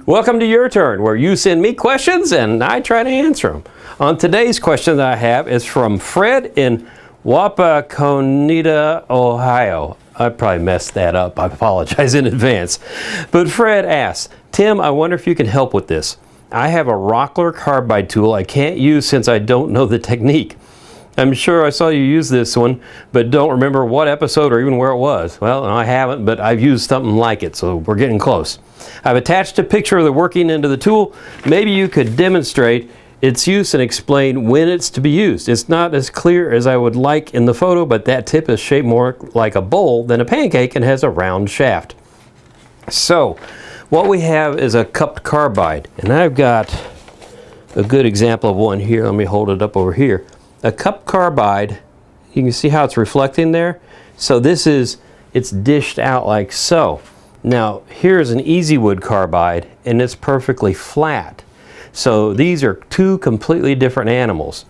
Welcome to Your Turn, where you send me questions and I try to answer them. On today's question that I have is from Fred in Wapakoneta, Ohio. I probably messed that up. I apologize in advance. But Fred asks, Tim, I wonder if you can help with this. I have a Rockler carbide tool I can't use since I don't know the technique. I'm sure I saw you use this one, but don't remember what episode or even where it was. Well, I haven't, but I've used something like it, so we're getting close. I've attached a picture of the working end of the tool. Maybe you could demonstrate its use and explain when it's to be used. It's not as clear as I would like in the photo, but that tip is shaped more like a bowl than a pancake and has a round shaft. So, what we have is a cupped carbide, and I've got a good example of one here. Let me hold it up over here. A cupped carbide, you can see how it's reflecting there. So it's dished out like so. Now here's an easy wood carbide and it's perfectly flat. So these are two completely different animals.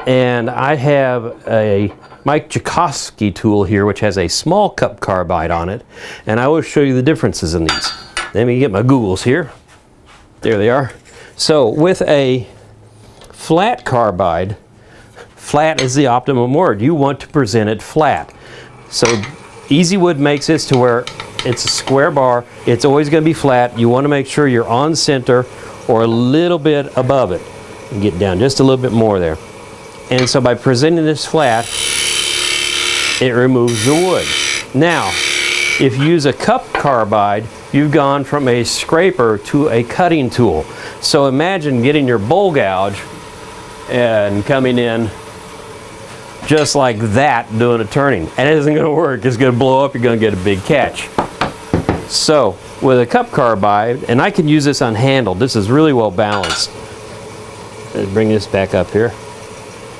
And I have a Mike Joukowsky tool here which has a small cupped carbide on it, and I will show you the differences in these. Let me get my Googles here. There they are. So with a flat carbide, flat is the optimum word. You want to present it flat. So Easy Wood makes this to where it's a square bar. It's always going to be flat. You want to make sure you're on center or a little bit above it. And get down just a little bit more there. And so by presenting this flat, it removes the wood. Now, if you use a cupped carbide, you've gone from a scraper to a cutting tool. So imagine getting your bowl gouge and coming in just like that doing a turning, and it isn't going to work. It's going to blow up. You're going to get a big catch. So with a cup carbide, and I can use this unhandled, this is really well balanced. Let's bring this back up here.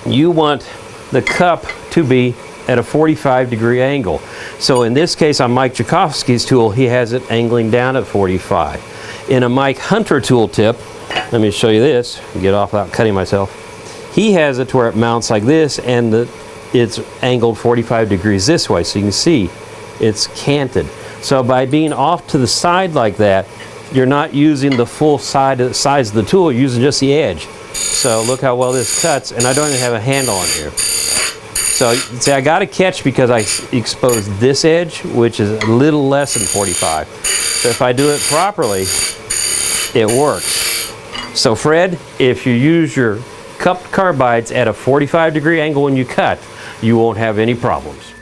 You want the cup to be at a 45-degree angle. So in this case on Mike Joukowsky's tool, he has it angling down at 45. In a Mike Hunter tool tip, let me show you this, get off without cutting myself. He has it to where it mounts like this, and it's angled 45 degrees this way, so you can see it's canted. So by being off to the side like that, you're not using the full size of the tool, you're using just the edge. So look how well this cuts, and I don't even have a handle on here. So see, I got a catch because I exposed this edge, which is a little less than 45. So if I do it properly, it works. So Fred, if you use your cupped carbides at a 45-degree angle when you cut, you won't have any problems.